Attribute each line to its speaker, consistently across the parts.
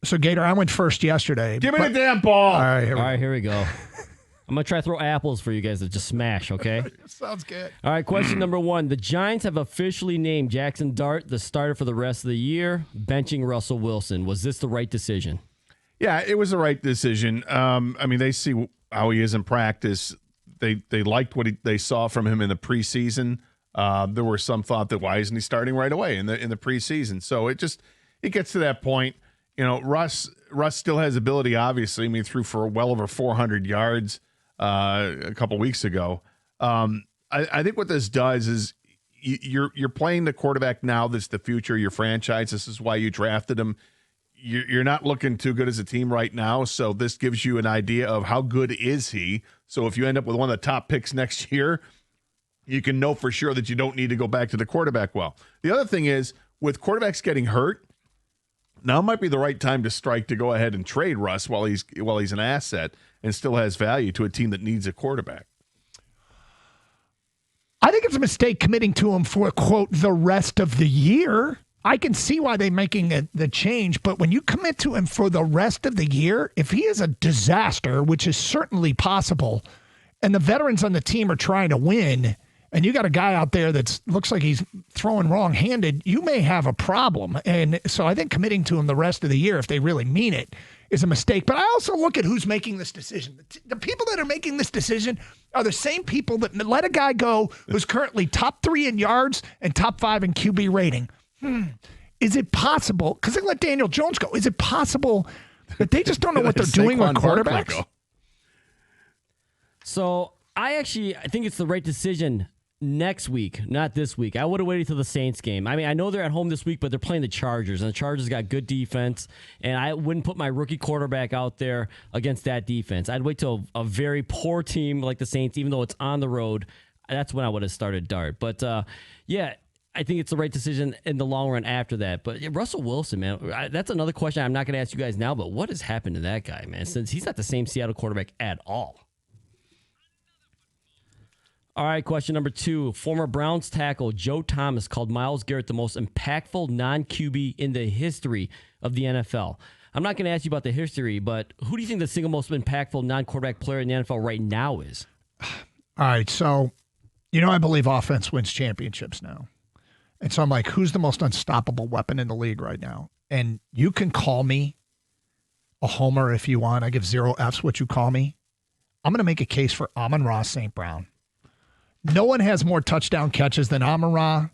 Speaker 1: So, Gator, I went first yesterday.
Speaker 2: Give me the damn ball.
Speaker 1: All right,
Speaker 3: Here we go. I'm going to try to throw apples for you guys to just smash, okay?
Speaker 1: Sounds good.
Speaker 3: All right, question number 1. The Giants have officially named Jaxson Dart the starter for the rest of the year, benching Russell Wilson. Was this the right decision?
Speaker 2: Yeah, it was the right decision. They see how he is in practice. They liked what they saw from him in the preseason. There were some thought that why isn't he starting right away in the preseason? So it gets to that point. Russ still has ability, obviously. He threw for well over 400 yards a couple weeks ago. I think what this does is you're playing the quarterback now that's the future of your franchise. This is why you drafted him. You're not looking too good as a team right now, so this gives you an idea of how good is he. So if you end up with one of the top picks next year, you can know for sure that you don't need to go back to the quarterback well. The other thing is, with quarterbacks getting hurt, now might be the right time to strike to go ahead and trade Russ while he's an asset and still has value to a team that needs a quarterback.
Speaker 1: I think it's a mistake committing to him for, quote, the rest of the year. I can see why they're making the change, but when you commit to him for the rest of the year, if he is a disaster, which is certainly possible, and the veterans on the team are trying to win, and you got a guy out there that looks like he's throwing wrong-handed, you may have a problem. And so I think committing to him the rest of the year, if they really mean it, is a mistake. But I also look at who's making this decision. The people that are making this decision are the same people that let a guy go who's currently top 3 in yards and top 5 in QB rating. Is it possible, because they let Daniel Jones go, is it possible that they just don't know what they're doing with quarterbacks?
Speaker 3: So I think it's the right decision next week, not this week. I would have waited till the Saints game. I know they're at home this week, but they're playing the Chargers, and the Chargers got good defense, and I wouldn't put my rookie quarterback out there against that defense. I'd wait till a very poor team like the Saints, even though it's on the road. That's when I would have started Dart. But, I think it's the right decision in the long run after that. But Russell Wilson, man, that's another question I'm not going to ask you guys now, but what has happened to that guy, man, since he's not the same Seattle quarterback at all? All right, question number 2. Former Browns tackle Joe Thomas called Myles Garrett the most impactful non-QB in the history of the NFL. I'm not going to ask you about the history, but who do you think the single most impactful non-quarterback player in the NFL right now is?
Speaker 1: All right, so I believe offense wins championships now. And so I'm like, who's the most unstoppable weapon in the league right now? And you can call me a homer if you want. I give 0 Fs what you call me. I'm going to make a case for Amon-Ra St. Brown. No one has more touchdown catches than Amon-Ra.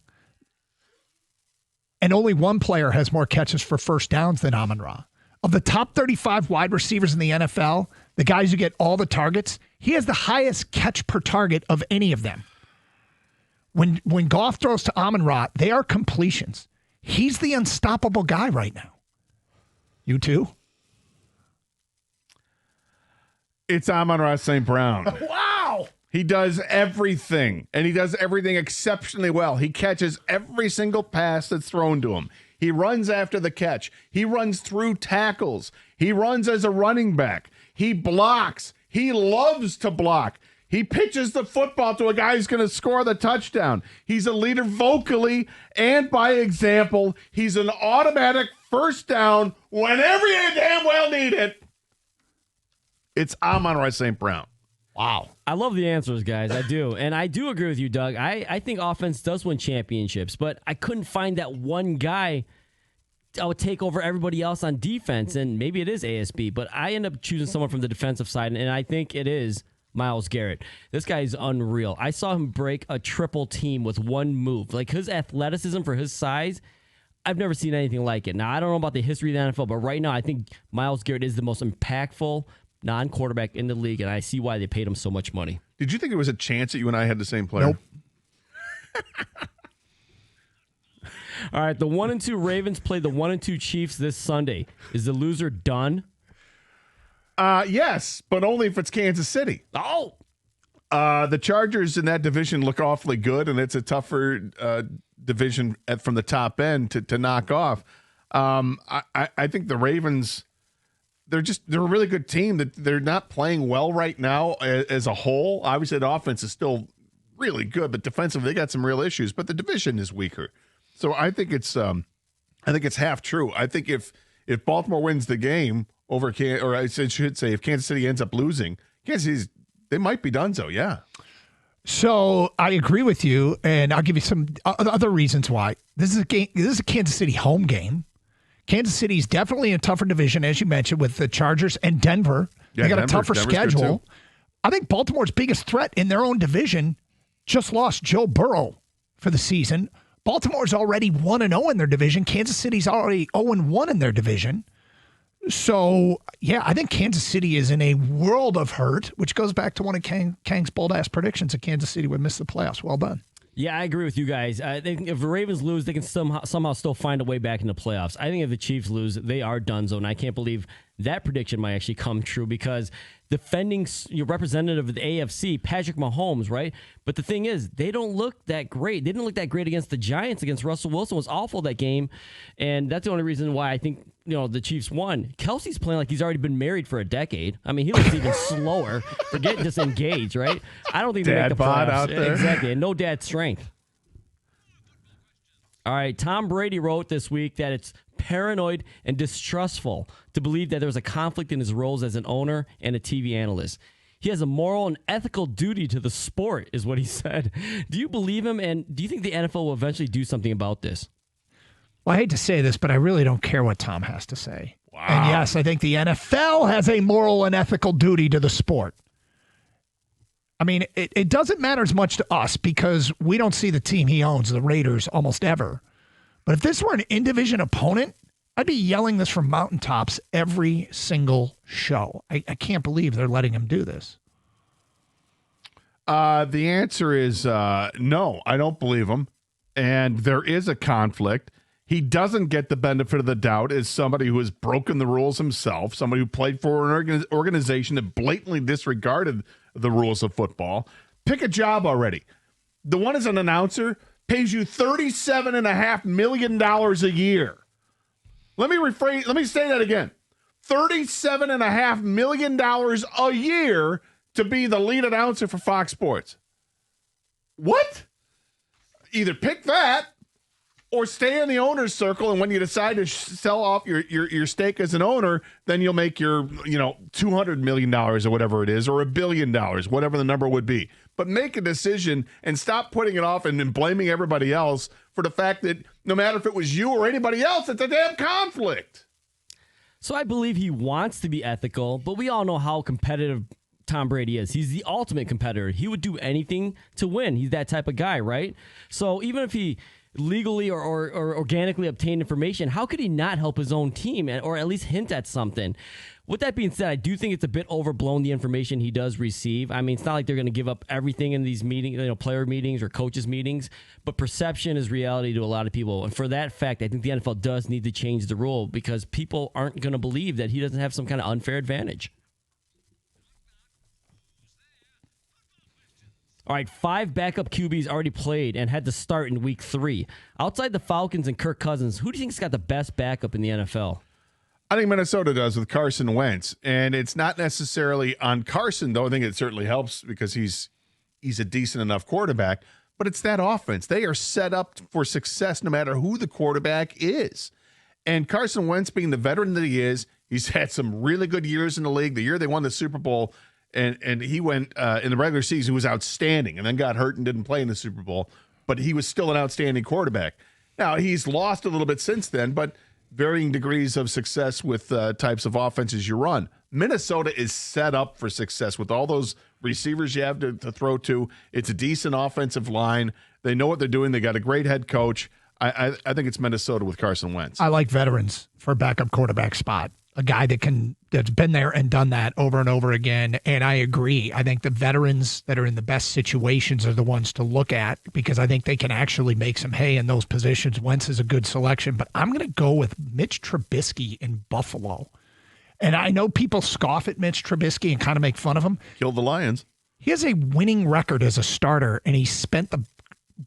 Speaker 1: And only one player has more catches for first downs than Amon-Ra. Of the top 35 wide receivers in the NFL, the guys who get all the targets, he has the highest catch per target of any of them. When Goff throws to Amon-Ra, they are completions. He's the unstoppable guy right now. You too?
Speaker 2: It's Amon-Ra St. Brown.
Speaker 1: Wow!
Speaker 2: He does everything, and he does everything exceptionally well. He catches every single pass that's thrown to him. He runs after the catch. He runs through tackles. He runs as a running back. He blocks. He loves to block. He pitches the football to a guy who's going to score the touchdown. He's a leader vocally and by example. He's an automatic first down whenever you damn well need it. It's Amon-Ra St. Brown.
Speaker 1: Wow.
Speaker 3: I love the answers, guys. I do. And I do agree with you, Doug. I think offense does win championships, but I couldn't find that one guy I would take over everybody else on defense, and maybe it is ASB, but I end up choosing someone from the defensive side, and I think it is Myles Garrett. This guy is unreal. I saw him break a triple team with one move. Like, his athleticism for his size, I've never seen anything like it. Now, I don't know about the history of the NFL, but right now I think Myles Garrett is the most impactful non-quarterback in the league, and I see why they paid him so much money.
Speaker 2: Did you think there was a chance that you and I had the same player?
Speaker 1: Nope.
Speaker 3: All right, the 1-2 Ravens play the 1-2 Chiefs this Sunday. Is the loser done?
Speaker 2: Yes, but only if it's Kansas City.
Speaker 3: Oh!
Speaker 2: The Chargers in that division look awfully good, and it's a tougher division from the top end to knock off. I think the Ravens, they're a really good team. That they're not playing well right now as a whole. Obviously, the offense is still really good, but defensively they got some real issues. But the division is weaker, so I think it's half true. I think if if Baltimore wins the game over, or I should say, if Kansas City ends up losing, Kansas City's, they might be donezo. Yeah.
Speaker 1: So I agree with you, and I'll give you some other reasons why. This is a game. This is a Kansas City home game. Kansas City is definitely in a tougher division, as you mentioned, with the Chargers and Denver.
Speaker 2: Yeah,
Speaker 1: they got
Speaker 2: Denver's
Speaker 1: a tougher schedule.
Speaker 2: too.
Speaker 1: I think Baltimore's biggest threat in their own division just lost Joe Burrow for the season. Baltimore's already 1-0 in their division. Kansas City's already 0-1 in their division. So, yeah, I think Kansas City is in a world of hurt, which goes back to one of Kang's bold-ass predictions that Kansas City would miss the playoffs. Well done.
Speaker 3: Yeah, I agree with you guys. I think if the Ravens lose, they can somehow still find a way back in the playoffs. I think if the Chiefs lose, they are donezo, and I can't believe that prediction might actually come true because defending your representative of the AFC, Patrick Mahomes, right? But the thing is, they don't look that great. They didn't look that great against the Giants. Against Russell Wilson was awful that game, and that's the only reason why I think the Chiefs won. Kelsey's playing like he's already been married for a decade. I mean, he looks even slower. Forget disengaged, right? I don't think they make the
Speaker 2: bod
Speaker 3: playoffs.
Speaker 2: out there.
Speaker 3: Exactly, and no dad strength. All right, Tom Brady wrote this week that it's paranoid and distrustful to believe that there's a conflict in his roles as an owner and a TV analyst. He has a moral and ethical duty to the sport, is what he said. Do you believe him, and do you think the NFL will eventually do something about this?
Speaker 1: Well, I hate to say this, but I really don't care what Tom has to say.
Speaker 2: Wow.
Speaker 1: And yes, I think the NFL has a moral and ethical duty to the sport. I mean, it doesn't matter as much to us because we don't see the team he owns, the Raiders, almost ever. But if this were an in-division opponent, I'd be yelling this from mountaintops every single show. I can't believe they're letting him do this.
Speaker 2: The answer is no, I don't believe him. And there is a conflict. He doesn't get the benefit of the doubt as somebody who has broken the rules himself, somebody who played for an organization that blatantly disregarded the rules of football. Pick a job already. The one as an announcer pays you $37.5 million a year. Let me say that again. $37.5 million a year to be the lead announcer for Fox Sports. What? Either pick that or stay in the owner's circle, and when you decide to sell off your stake as an owner, then you'll make your $200 million or whatever it is, or $1 billion, whatever the number would be. But make a decision and stop putting it off and blaming everybody else for the fact that no matter if it was you or anybody else, it's a damn conflict.
Speaker 3: So I believe he wants to be ethical, but we all know how competitive Tom Brady is. He's the ultimate competitor. He would do anything to win. He's that type of guy, right? So even if he legally or organically obtained information, how could he not help his own team or at least hint at something? With that being said, I do think it's a bit overblown, the information he does receive. I mean, it's not like they're going to give up everything in these meetings, player meetings or coaches meetings, but perception is reality to a lot of people. And for that fact, I think the NFL does need to change the rule because people aren't going to believe that he doesn't have some kind of unfair advantage. All right, 5 backup QBs already played and had to start in week 3. Outside the Falcons and Kirk Cousins, who do you think's got the best backup in the NFL?
Speaker 2: I think Minnesota does with Carson Wentz, and it's not necessarily on Carson, though. I think it certainly helps because he's a decent enough quarterback, but it's that offense. They are set up for success no matter who the quarterback is. And Carson Wentz, being the veteran that he is, he's had some really good years in the league. The year they won the Super Bowl, and he went in the regular season, he was outstanding, and then got hurt and didn't play in the Super Bowl, but he was still an outstanding quarterback. Now, he's lost a little bit since then, but varying degrees of success with types of offenses you run. Minnesota is set up for success with all those receivers you have to throw to. It's a decent offensive line. They know what they're doing. They got a great head coach. I think it's Minnesota with Carson Wentz.
Speaker 1: I like veterans for a backup quarterback spot. A guy that's been there and done that over and over again. And I agree. I think the veterans that are in the best situations are the ones to look at because I think they can actually make some hay in those positions. Wentz is a good selection, but I'm going to go with Mitch Trubisky in Buffalo. And I know people scoff at Mitch Trubisky and kind of make fun of him.
Speaker 2: Killed the Lions.
Speaker 1: He has a winning record as a starter, and he spent the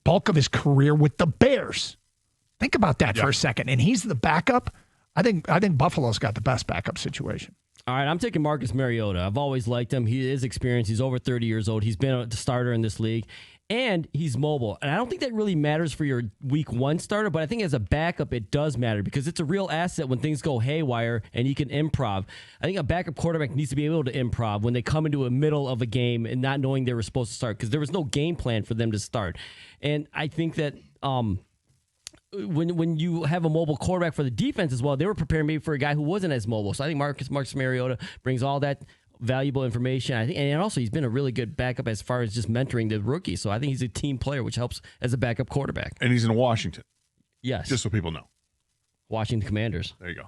Speaker 1: bulk of his career with the Bears. Think about that for a second. And he's the backup. I think Buffalo's got the best backup situation.
Speaker 3: All right, I'm taking Marcus Mariota. I've always liked him. He is experienced. He's over 30 years old. He's been a starter in this league. And he's mobile. And I don't think that really matters for your week 1 starter, but I think as a backup, it does matter because it's a real asset when things go haywire and you can improv. I think a backup quarterback needs to be able to improv when they come into a middle of a game and not knowing they were supposed to start because there was no game plan for them to start. And I think that when you have a mobile quarterback for the defense as well, they were preparing maybe for a guy who wasn't as mobile. So I think Marcus Mariota brings all that valuable information. I think, and also he's been a really good backup as far as just mentoring the rookie. So I think he's a team player, which helps as a backup quarterback.
Speaker 2: And he's in Washington.
Speaker 3: Yes.
Speaker 2: Just so people know.
Speaker 3: Washington Commanders.
Speaker 2: There you go.